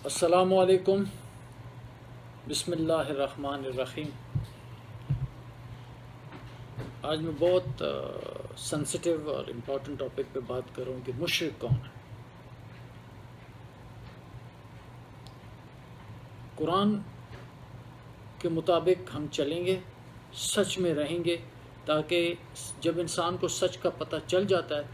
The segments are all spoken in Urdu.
السلام علیکم، بسم اللہ الرحمن الرحیم۔ آج میں بہت سینسٹیو اور امپورٹنٹ ٹاپک پہ بات کر رہا ہوں کہ مشرک کون ہے۔ قرآن کے مطابق ہم چلیں گے، سچ میں رہیں گے، تاکہ جب انسان کو سچ کا پتہ چل جاتا ہے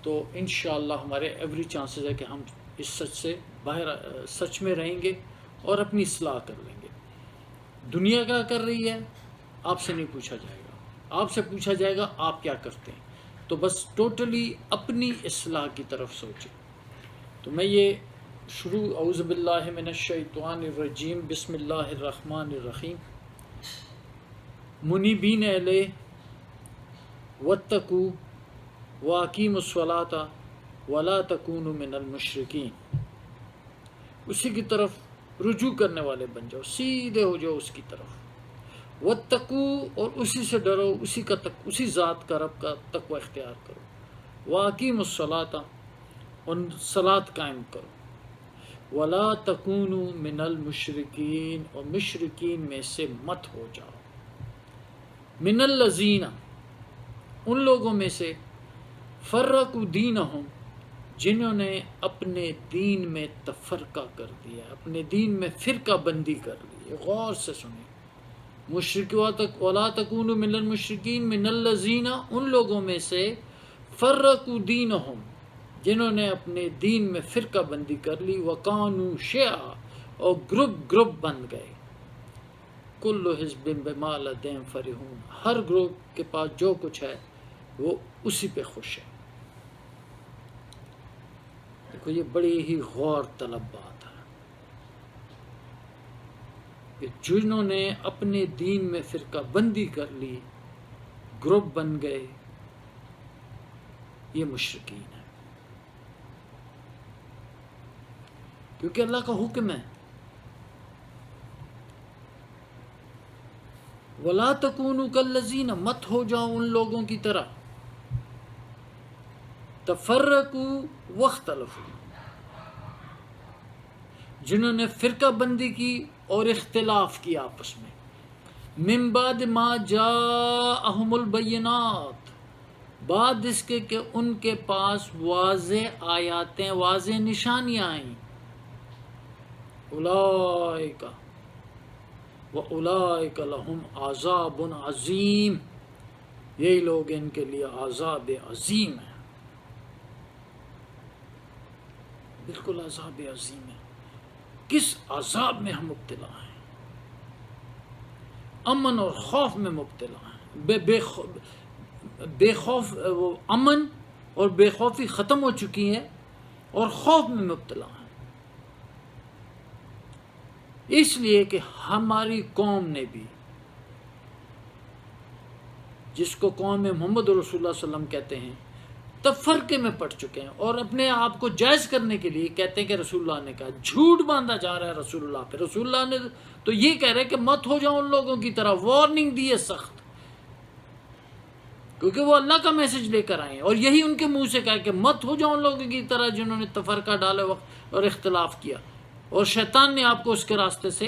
تو انشاءاللہ ہمارے ایوری چانسز ہے کہ ہم اس سچ سے باہر سچ میں رہیں گے اور اپنی اصلاح کر لیں گے۔ دنیا کیا کر رہی ہے آپ سے نہیں پوچھا جائے گا، آپ سے پوچھا جائے گا آپ کیا کرتے ہیں۔ تو بس ٹوٹلی اپنی اصلاح کی طرف سوچیں۔ تو میں یہ شروع اعوذ باللہ من الشیطان الرجیم بسم اللہ الرحمن الرحیم۔ منیبین الیہ واتقوا واقیموا الصلاۃ ولا تکونوا من المشرکین۔ اسی کی طرف رجوع کرنے والے بن جاؤ، سیدھے ہو جاؤ اس کی طرف۔ واتقوا، اور اسی سے ڈرو، اسی ذات کا رب کا تقوی اختیار کرو۔ واقیموا الصلاۃ، اور صلاۃ قائم کرو۔ ولا تکونوا من المشرکین، اور مشرکین میں سے مت ہو جاؤ۔ من الذین، ان لوگوں میں سے، فرقوا دینہم، جنہوں نے اپنے دین میں تفرقہ کر دیا، اپنے دین میں فرقہ بندی کر لی۔ غور سے سنیں، ولا تکونوا من المشرکین من الذین، ان لوگوں میں سے، فرقوا دینہم، جنہوں نے اپنے دین میں فرقہ بندی کر لی، وکانوا شیعا، اور گروپ بن گئے۔ کل حزب بما لدیہم فرحون، ہر گروپ کے پاس جو کچھ ہے وہ اسی پہ خوش ہے۔ دیکھو یہ بڑی ہی غور طلب بات ہے کہ جنہوں نے اپنے دین میں فرقہ بندی کر لی، گروپ بن گئے، یہ مشرکین ہیں۔ کیونکہ اللہ کا حکم ہے وَلَا تَكُونُوا كَالَّذِينَ، مت ہو جاؤ ان لوگوں کی طرح، تَفَرَّقُوا وَاخْتَلَفُوا، جنہوں نے فرقہ بندی کی اور اختلاف کیا آپس میں، مِن بَعْدِ مَا جَاءَهُمُ الْبَيِّنَاتُ، بعد اس کے کہ ان کے پاس واضح آیاتیں، واضح نشانیاں آئیں۔ اولئک وَأُولَئِكَ لَهُمْ عَذَابٌ عَظِيمٌ، یہی لوگ ان کے لیے عذاب عظیم ہے، بالکل عذاب عظیم ہے۔ کس عذاب میں ہم مبتلا ہیں؟ امن اور خوف میں مبتلا ہیں۔ بے خوف، وہ امن اور بے خوفی ختم ہو چکی ہے اور خوف میں مبتلا ہیں، اس لیے کہ ہماری قوم نے بھی، جس کو قوم محمد رسول اللہ صلی اللہ علیہ وسلم کہتے ہیں، تفرقے میں پڑ چکے ہیں، اور اپنے آپ کو جائز کرنے کے لیے کہتے ہیں کہ رسول اللہ نے کہا، جھوٹ باندھا جا رہا ہے رسول اللہ پہ۔ رسول اللہ نے تو یہ کہہ رہے کہ مت ہو جاؤ ان لوگوں کی طرح، وارننگ دی ہے سخت، کیونکہ وہ اللہ کا میسج لے کر آئے ہیں، اور یہی ان کے منہ سے کہا کہ مت ہو جاؤ ان لوگوں کی طرح جنہوں نے تفرقہ ڈالے وقت اور اختلاف کیا، اور شیطان نے آپ کو اس کے راستے سے،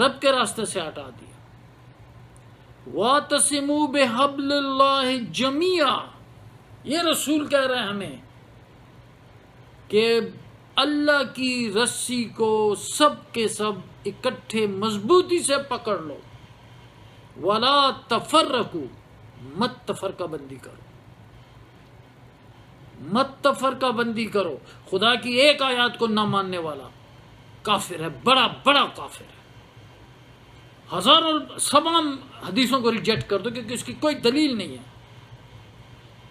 رب کے راستے سے ہٹا دیا۔ وَاعْتَصِمُوا بِحَبْلِ اللَّهِ جَمِيعًا، یہ رسول کہہ رہے ہیں ہمیں کہ اللہ کی رسی کو سب کے سب اکٹھے مضبوطی سے پکڑ لو۔ وَلَا تَفَرَّقُوا، مت تفرقہ بندی کرو، مت تفرقہ بندی کرو۔ خدا کی ایک آیات کو نہ ماننے والا کافر ہے، بڑا کافر ہے۔ ہزاروں تمام حدیثوں کو ریجیکٹ کر دو کیونکہ اس کی کوئی دلیل نہیں ہے،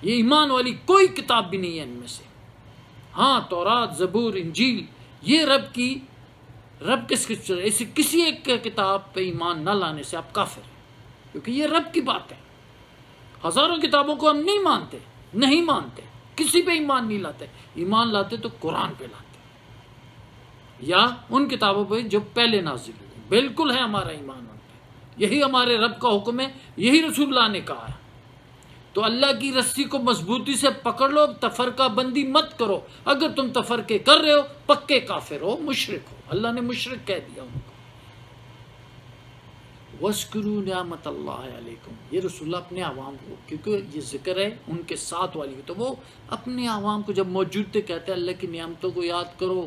یہ ایمان والی کوئی کتاب بھی نہیں ہے ان میں سے۔ ہاں تورات، زبور، انجیل، یہ رب کسی ایک کتاب پہ ایمان نہ لانے سے آپ کافر ہیں، کیونکہ یہ رب کی بات ہے۔ ہزاروں کتابوں کو ہم نہیں مانتے، کسی پہ ایمان نہیں لاتے۔ ایمان لاتے تو قرآن پہ لاتے، یا ان کتابوں پہ جو پہلے نازل ہوئی، بالکل ہے ہمارا ایمان ان پہ۔ یہی ہمارے رب کا حکم ہے، یہی رسول اللہ نے کہا ہے۔ تو اللہ کی رسی کو مضبوطی سے پکڑ لو، تفرقہ بندی مت کرو. اگر تم تفرقے کر رہے ہو پکے کافر ہو، مشرک ہو. اللہ نے مشرک کہہ دیا ان کو. وَاذْكُرُوا نِعْمَتَ اللَّهِ عَلَيْكُمْ، یہ رسول اللہ اپنے عوام کو، کیونکہ یہ ذکر ہے ان کے ساتھ والی، تو وہ اپنے عوام کو جب موجود تھے کہتے ہیں اللہ کی نعمتوں کو یاد کرو.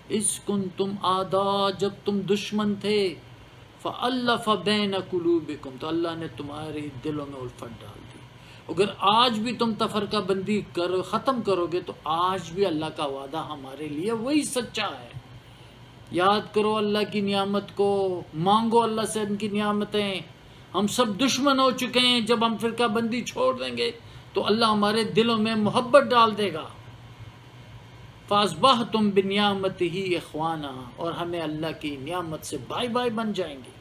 اِذْ كُنْتُمْ أَعْدَاءَ، جب تم دشمن تھے، فَأَلَّفَ بَيْنَ قُلُوبِكُمْ، تو اللہ نے تمہارے دلوں میں الفت ڈال دی. اگر آج بھی تم تفرقہ بندی ختم کرو گے تو آج بھی اللہ کا وعدہ ہمارے لیے وہی سچا ہے. یاد کرو اللہ کی نعمت کو، مانگو اللہ سے ان کی نعمتیں. ہم سب دشمن ہو چکے ہیں، جب ہم فرقہ بندی چھوڑ دیں گے تو اللہ ہمارے دلوں میں محبت ڈال دے گا. فَأَصْبَحْتُمْ بِنِعْمَتِهِ إِخْوَانًا، اور ہمیں اللہ کی نعمت سے بھائی بھائی بن جائیں گے.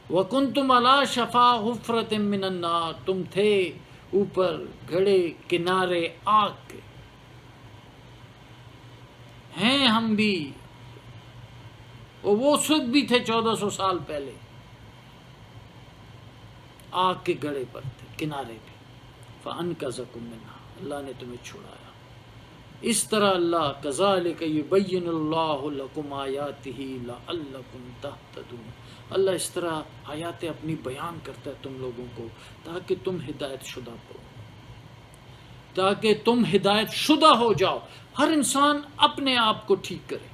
وَكُنْتُمْ عَلَى شَفَا حُفْرَةٍ مِّنَ النَّارِ، تم تھے اوپر گھڑے کنارے آگ کے. ہیں ہم بھی، اور وہ سکھ بھی تھے 1400 سال پہلے، آگ کے گڑھے پر تھے، کنارے پہ. فَأَنْقَذَكُم مِّنْهَا، اللہ نے تمہیں چھڑایا. اس طرح اللہ كَذَلِكَ يُبَيِّنُ اللَّهُ لَكُمْ آيَاتِهِ لَعَلَّكُمْ تَهْتَدُونَ، اللہ اس طرح آیاتیں اپنی بیان کرتا ہے تم لوگوں کو تاکہ تم ہدایت شدہ ہو، تاکہ تم ہدایت شدہ ہو جاؤ. ہر انسان اپنے آپ کو ٹھیک کرے،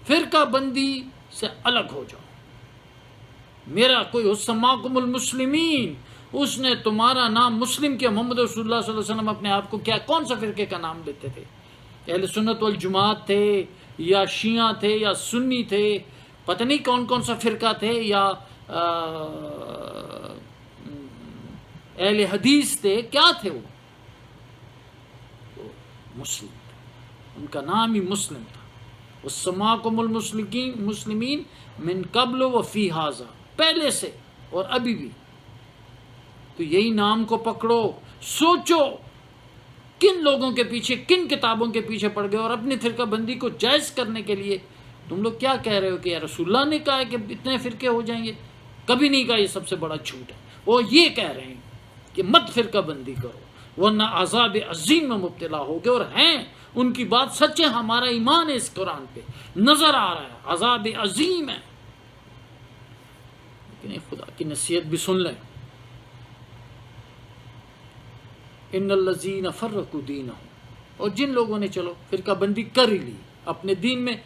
فرقہ بندی سے الگ ہو جاؤ. میرا کوئی سماکم المسلمین، اس نے تمہارا نام مسلم کیا. محمد رسول اللہ صلی اللہ علیہ وسلم اپنے آپ کو کیا کون سا فرقے کا نام لیتے تھے؟ اہل سنت والجماعت تھے یا شیعہ تھے یا سنی تھے، پتہ نہیں کون کون سا فرقہ تھے، یا اہل حدیث تھے، کیا تھے وہ مسلم تھے، ان کا نام ہی مسلم تھا. وَسَمَّاكُمُ الْمُسْلِمِينَ مِن قبل وفی ھذا، پہلے سے اور ابھی بھی. تو یہی نام کو پکڑو. سوچو کن لوگوں کے پیچھے، کن کتابوں کے پیچھے پڑ گئے، اور اپنی فرقہ بندی کو جائز کرنے کے لیے تم لوگ کیا کہہ رہے ہو کہ یا رسول اللہ نے کہا ہے کہ اتنے فرقے ہو جائیں گے؟ کبھی نہیں کہا، یہ سب سے بڑا جھوٹ ہے. وہ یہ کہہ رہے ہیں کہ مت فرقہ بندی کرو ورنہ عذاب عظیم میں مبتلا ہوگے، اور ہیں ان کی بات سچ ہے. ہمارا ایمان ہے اس قرآن پہ، نظر آ رہا ہے عذاب عظیم ہے. لیکن خدا کی نصیحت بھی سن لیں. ان الذین فرقوا دینہم، اور جن لوگوں نے چلو فرقہ بندی کر ہی لی، اپنے دین میں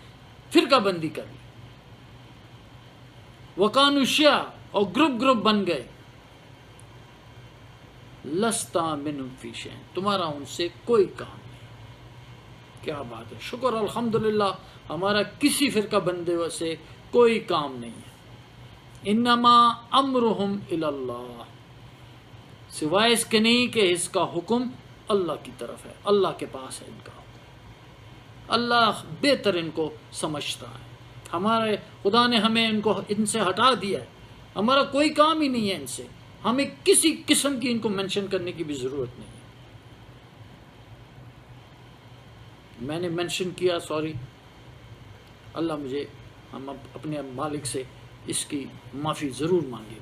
فرقہ بندی کر لی، وکانوا شیعا، اور گروپ بن گئے، لست منہم فی شیء، تمہارا ان سے کوئی کام نہیں. کیا بات ہے، شکر الحمدللہ ہمارا کسی فرقہ بندے سے کوئی کام نہیں ہے. انما امرہم الی اللہ، سوائے اس کے نہیں کہ اس کا حکم اللہ کی طرف ہے، اللہ کے پاس ہے ان کا حکم. اللہ بہتر ان کو سمجھتا ہے. ہمارے خدا نے ہمیں ان سے ہٹا دیا ہے، ہمارا کوئی کام ہی نہیں ہے ان سے، ہمیں کسی قسم کی ان کو مینشن کرنے کی بھی ضرورت نہیں ہے. میں نے مینشن کیا، سوری، اللہ مجھے، ہم اپنے مالک سے اس کی معافی ضرور مانگیں گے.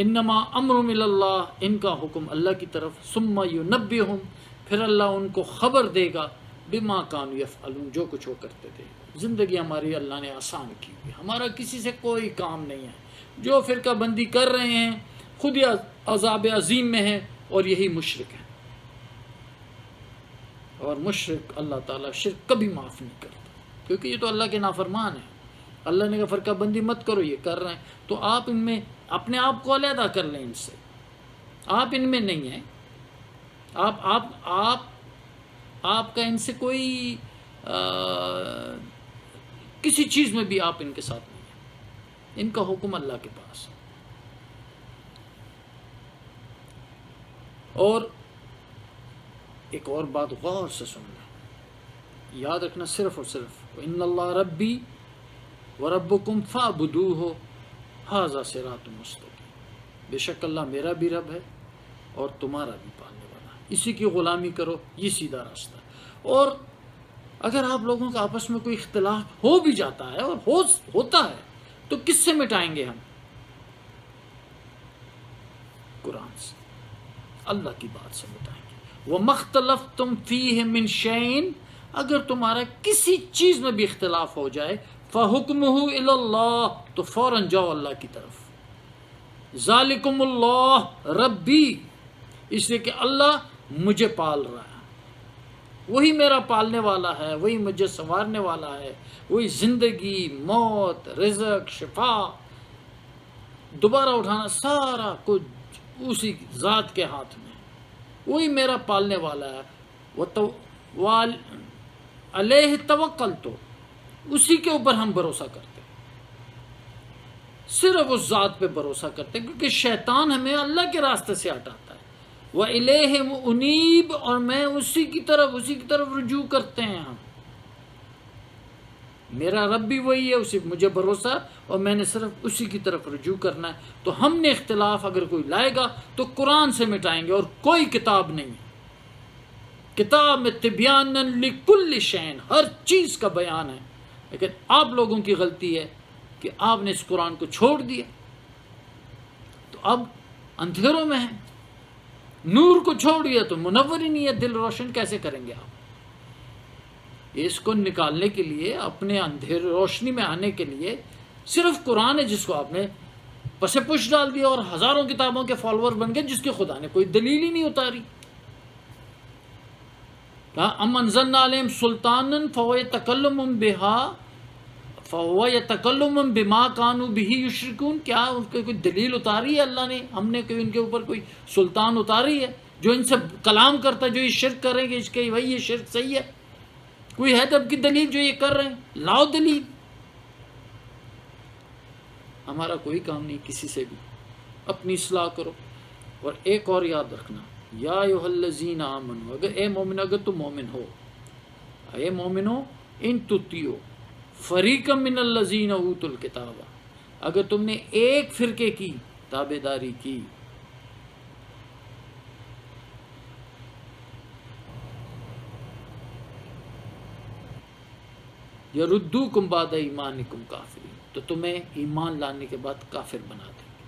انما امرہم الی اللہ، ان کا حکم اللہ کی طرف. ثم ینبئہم، پھر اللہ ان کو خبر دے گا، بما کانوا یفعلون، جو کچھ وہ کرتے تھے. زندگی ہماری اللہ نے آسان کی ہوئی، ہمارا کسی سے کوئی کام نہیں ہے. جو فرقہ بندی کر رہے ہیں خود ہی عذاب عظیم میں ہے، اور یہی مشرک ہے. اور مشرک اللہ تعالیٰ شرک کبھی معاف نہیں کرتا، کیونکہ یہ تو اللہ کے نافرمان ہیں. اللہ نے کہا فرقہ بندی مت کرو، یہ کر رہے ہیں، تو آپ ان میں اپنے آپ کو علیحدہ کر لیں ان سے. آپ ان میں نہیں ہیں، آپ کا ان سے کوئی کسی چیز میں بھی آپ ان کے ساتھ نہیں ہیں. ان کا حکم اللہ کے پاس ہے. اور ایک اور بات غور سے سننا، یاد رکھنا، صرف اور صرف ان اللہ ربی وربکم فاعبدوہ ھذا صراط مستقیم، بے شک اللہ میرا بھی رب ہے اور تمہارا بھی پالنے والا ہے، اسی کی غلامی کرو، یہ سیدھا راستہ. اور اگر آپ لوگوں کا آپس میں کوئی اختلاف ہو بھی جاتا ہے اور ہوتا ہے تو کس سے مٹائیں گے ہم؟ اللہ کی بات سے بتائیں گے۔ وَمَا اخْتَلَفْتُمْ فِيهِ مِنْ شَيْءٍ، اگر تمہارا کسی چیز میں بھی اختلاف ہو جائے، فَحُكْمُهُ إِلَى اللَّهِ، تو فوراً جاؤ اللہ کی طرف۔ ذَلِكُمُ اللَّهُ رَبِّي، اس لیے کہ اللہ مجھے پال رہا ہے، وہی میرا پالنے والا ہے، وہی مجھے سنوارنے والا ہے، وہی زندگی، موت، رزق، شفا، دوبارہ اٹھانا، سارا کچھ اسی ذات کے ہاتھ میں، وہی میرا پالنے والا ہے۔ علیہ توکلت، اسی کے اوپر ہم بھروسہ کرتے ہیں، صرف اس ذات پہ بھروسہ کرتے ہیں، کیونکہ شیطان ہمیں اللہ کے راستے سے ہٹاتا ہے۔ وَإِلَيْهِ أُنِيبُ، اور میں اسی کی طرف رجوع کرتے ہیں ہم، میرا رب بھی وہی ہے، اسی مجھے بھروسہ، اور میں نے صرف اسی کی طرف رجوع کرنا ہے۔ تو ہم نے اختلاف اگر کوئی لائے گا تو قرآن سے مٹائیں گے، اور کوئی کتاب نہیں، کتاب میں تبیانا لکل شیء، ہر چیز کا بیان ہے، لیکن آپ لوگوں کی غلطی ہے کہ آپ نے اس قرآن کو چھوڑ دیا، تو اب اندھیروں میں ہیں، نور کو چھوڑ دیا تو منور ہی نہیں ہے، دل روشن کیسے کریں گے آپ؟ اس کو نکالنے کے لیے، اپنے اندھیر روشنی میں آنے کے لیے صرف قرآن ہے جس کو آپ نے پس پش ڈال دیا، اور ہزاروں کتابوں کے فالوور بن گئے جس کی خدا نے کوئی دلیل ہی نہیں اتاری۔ ام انزلنا علیہم سلطانا فہو یتکلم بما کانوا بہ یشرکون، کیا اس کی کوئی دلیل اتاری ہے اللہ نے؟ ہم نے کوئی ان کے اوپر کوئی سلطان اتاری ہے جو ان سے کلام کرتا ہے، جو یہ شرک کریں گے، اس کے بھائی یہ شرک صحیح ہے؟ کوئی ہے تب کی دلیل جو یہ کر رہے ہیں؟ لاؤ دلیل۔ ہمارا کوئی کام نہیں کسی سے بھی، اپنی اصلاح کرو۔ اور ایک اور یاد رکھنا، یا ایھا الذین آمنوا، اگر اے مومن، اگر تم مومن ہو، اے مومنو، ان تطیعوا فریقا من الذین اوتوا الکتاب، اگر تم نے ایک فرقے کی تابع داری کی، یردوکم بعد ایمانکم کافرین، تو تمہیں ایمان لانے کے بعد کافر بنا دیں گے۔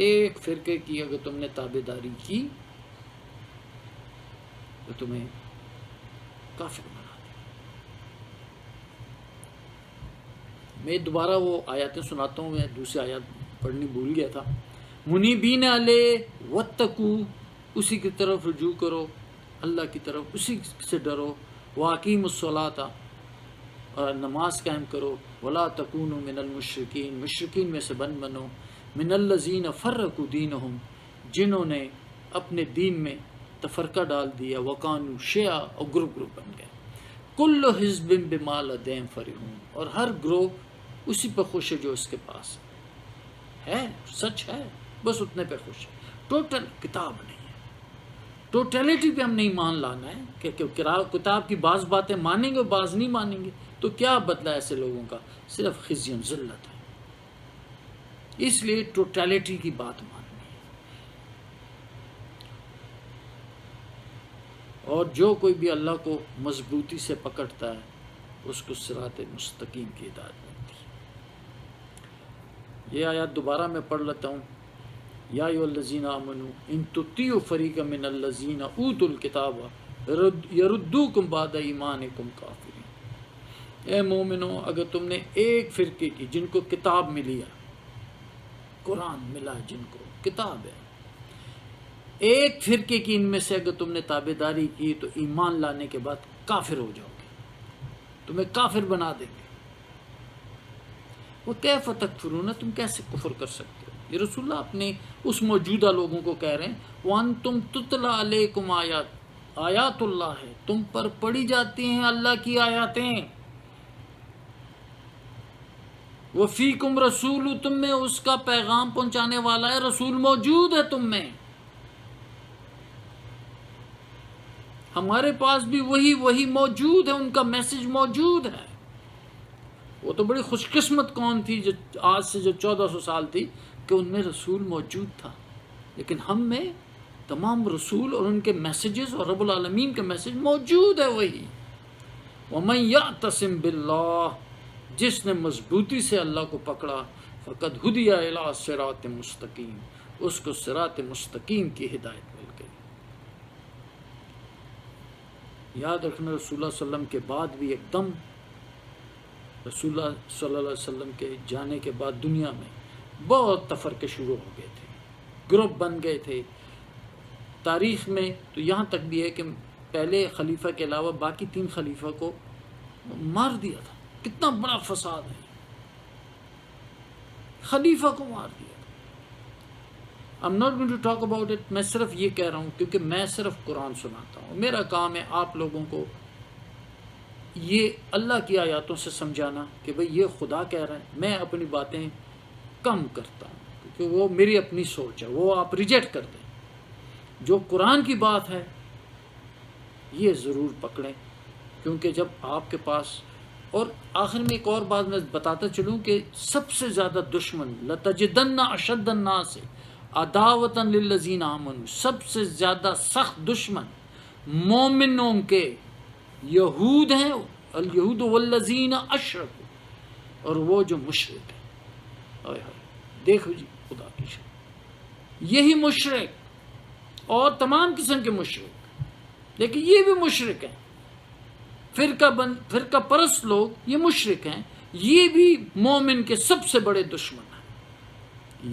ایک فرقے کی اگر تم نے تابع داری کی تو تمہیں کافر بنا دیں گے۔ میں دوبارہ وہ آیاتیں سناتا ہوں، میں دوسری آیات پڑھنی بھول گیا تھا۔ منیبین الیہ واتقوا، اسی کی طرف رجوع کرو، اللہ کی طرف، اسی سے ڈرو۔ واقیموا الصلاۃ، اور نماز قائم کرو۔ ولا تکونوا من المشرکین، مشرکین میں سے بنو۔ من الذین فرقوا دینہم، جنہوں نے اپنے دین میں تفرقہ ڈال دیا۔ وکانوا شیعا، اور گروپ بن گئے۔ کل حزب بما لدیہم فرحون، اور ہر گروہ اسی پہ خوش ہے جو اس کے پاس ہے، سچ ہے، بس اتنے پہ خوش ہے، ٹوٹل کتاب نہیں ہے۔ ٹوٹیلٹی پہ ہم نہیں مان لانا ہے کہ کتاب کی بعض باتیں مانیں گے اور بعض نہیں مانیں گے، تو کیا بدلہ ایسے لوگوں کا؟ صرف خزی و ذلت ہے۔ اس لیے ٹوٹیلٹی کی بات ماننی ہے، اور جو کوئی بھی اللہ کو مضبوطی سے پکڑتا ہے اس کو صراط مستقیم کی ہدایت ملتی ہے۔ یہ آیات دوبارہ میں پڑھ لیتا ہوں۔ یا ایھا الذین آمنوا ان تطیعوا فریقا من الذین اوتوا الکتاب یردوکم بعد ایمانکم کافرین۔ اے مومنو، اگر تم نے ایک فرقے کی، جن کو کتاب ملی ہے، قرآن ملا ہے، جن کو کتاب ہے، ایک فرقے کی ان میں سے اگر تم نے تابع داری کی تو ایمان لانے کے بعد کافر ہو جاؤ گے، تمہیں کافر بنا دیں گے۔ وَکَیْفَ تَکْفُرُونَ، تم کیسے کفر کر سکتے ہو؟ یہ رسول اللہ اپنے اس موجودہ لوگوں کو کہہ رہے ہیں، وَأَنْتُمْ تُتْلَىٰ عَلَيْكُمْ آیات اللہ ہے، تم پر پڑھی جاتی ہیں اللہ کی آیاتیں۔ وَفِيكُمْ رَسُولُ، تم میں اس کا پیغام پہنچانے والا ہے، رسول موجود ہے تم میں۔ ہمارے پاس بھی وہی موجود ہے، ان کا میسج موجود ہے۔ وہ تو بڑی خوش قسمت قوم تھی جو آج سے جو 1400 سال تھی کہ ان میں رسول موجود تھا، لیکن ہم میں تمام رسول اور ان کے میسیجز اور رب العالمین کے میسیج موجود ہے وہی۔ وَمَن يَعْتَصِم بِاللَّهِ، جس نے مضبوطی سے اللہ کو پکڑا، فقد ہدی الی صراط مستقیم، اس کو صراط مستقیم کی ہدایت مل گئی۔ یاد رکھنا رسول اللہ صلی اللہ علیہ وسلم کے بعد بھی ایک دم رسول اللہ صلی اللہ علیہ وسلم کے جانے کے بعد دنیا میں بہت تفرقے شروع ہو گئے تھے، گروپ بن گئے تھے۔ تاریخ میں تو یہاں تک بھی ہے کہ پہلے خلیفہ کے علاوہ باقی 3 خلیفہ کو مار دیا تھا۔ کتنا بڑا فساد ہے، خلیفہ کو مار دیا تھا۔ I'm not going to talk about it، میں صرف یہ کہہ رہا ہوں کیونکہ میں صرف قرآن سناتا ہوں، میرا کام ہے آپ لوگوں کو یہ اللہ کی آیاتوں سے سمجھانا کہ بھئی یہ خدا کہہ رہا ہے، میں اپنی باتیں کم کرتا ہوں کیونکہ وہ میری اپنی سوچ ہے، وہ آپ ریجیکٹ کر دیں۔ جو قرآن کی بات ہے یہ ضرور پکڑیں، کیونکہ جب آپ کے پاس، اور آخر میں ایک اور بات میں بتاتا چلوں کہ سب سے زیادہ دشمن لَتَجِدَنَّ أَشَدَّ النَّاسِ عَدَاوَةً لِلَّذِينَ آمَنُوا، سب سے زیادہ سخت دشمن مومنوں کے یہود ہیں، الیہود والذین اشرکوا، اور وہ جو مشرک ہیں۔ آئے ہائے، دیکھو جی خدا کی شان، یہی مشرک اور تمام قسم کے مشرک، لیکن یہ بھی مشرک ہیں، فرقہ پرست لوگ یہ مشرک ہیں، یہ بھی مومن کے سب سے بڑے دشمن ہیں۔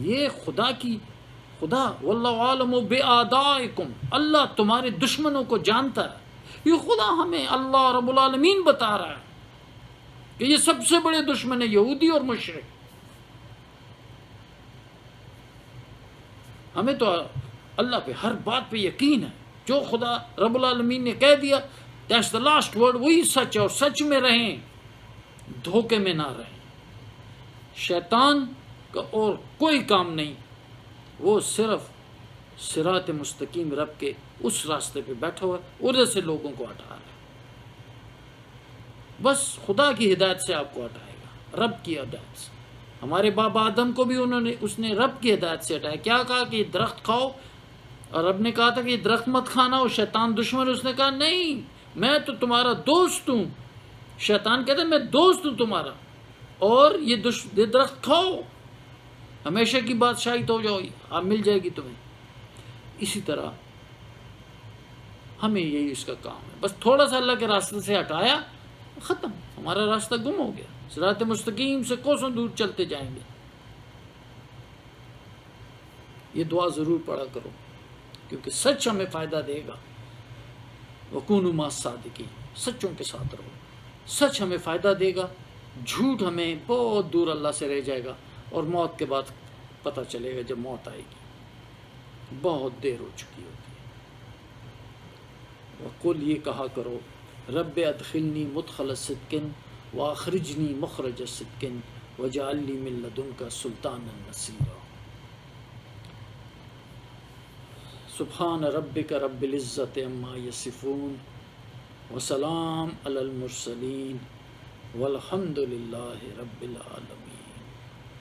یہ خدا واللہ عالم بِأَعْدَائِكُمْ، اللہ تمہارے دشمنوں کو جانتا ہے۔ یہ خدا ہمیں اللہ رب العالمین بتا رہا ہے کہ یہ سب سے بڑے دشمن ہیں، یہودی اور مشرک۔ ہمیں تو اللہ پہ ہر بات پہ یقین ہے، جو خدا رب العالمین نے کہہ دیا that's the last word، وہی سچ ہے، اور سچ میں رہیں، دھوکے میں نہ رہیں۔ شیطان کا اور کوئی کام نہیں، وہ صرف صراط مستقیم رب کے اس راستے پہ بیٹھا ہوا ہے، ادھر سے لوگوں کو ہٹا رہا ہے۔ بس خدا کی ہدایت سے آپ کو ہٹائے گا، رب کی ہدایت سے۔ ہمارے باپ آدم کو بھی اس نے رب کی ہدایت سے ہٹایا۔ کیا کہا کہ یہ درخت کھاؤ، اور رب نے کہا تھا کہ یہ درخت مت کھانا، اور شیطان دشمن، اس نے کہا نہیں میں تو تمہارا دوست ہوں۔ شیطان کہتا ہے میں دوست ہوں تمہارا، اور یہ درخت کھاؤ، ہمیشہ کی بادشاہی تو ہو جاؤ، اب مل جائے گی تمہیں۔ اسی طرح ہمیں یہی اس کا کام ہے، بس تھوڑا سا اللہ کے راستے سے ہٹایا، ختم، ہمارا راستہ گم ہو گیا، صراط مستقیم سے کوسوں دور چلتے جائیں گے۔ یہ دعا ضرور پڑھا کرو، کیونکہ سچ ہمیں فائدہ دے گا۔ وَكُونُوا مَعَ الصَّادِقِينَ، سچوں کے ساتھ رہو، سچ ہمیں فائدہ دے گا، جھوٹ ہمیں بہت دور اللہ سے رہ جائے گا، اور موت کے بعد پتہ چلے گا، جب موت آئے گی بہت دیر ہو چکی ہوگی۔ وَقُلْ، یہ کہا کرو، رب ادخلنی مدخل صدق واخرجنی مخرج صدق واجعل لی من لدنک سلطانا نصیرا۔ سبحان ربک رب العزت عما یصفون وسلام علی المرسلین والحمد للہ رب العالمین۔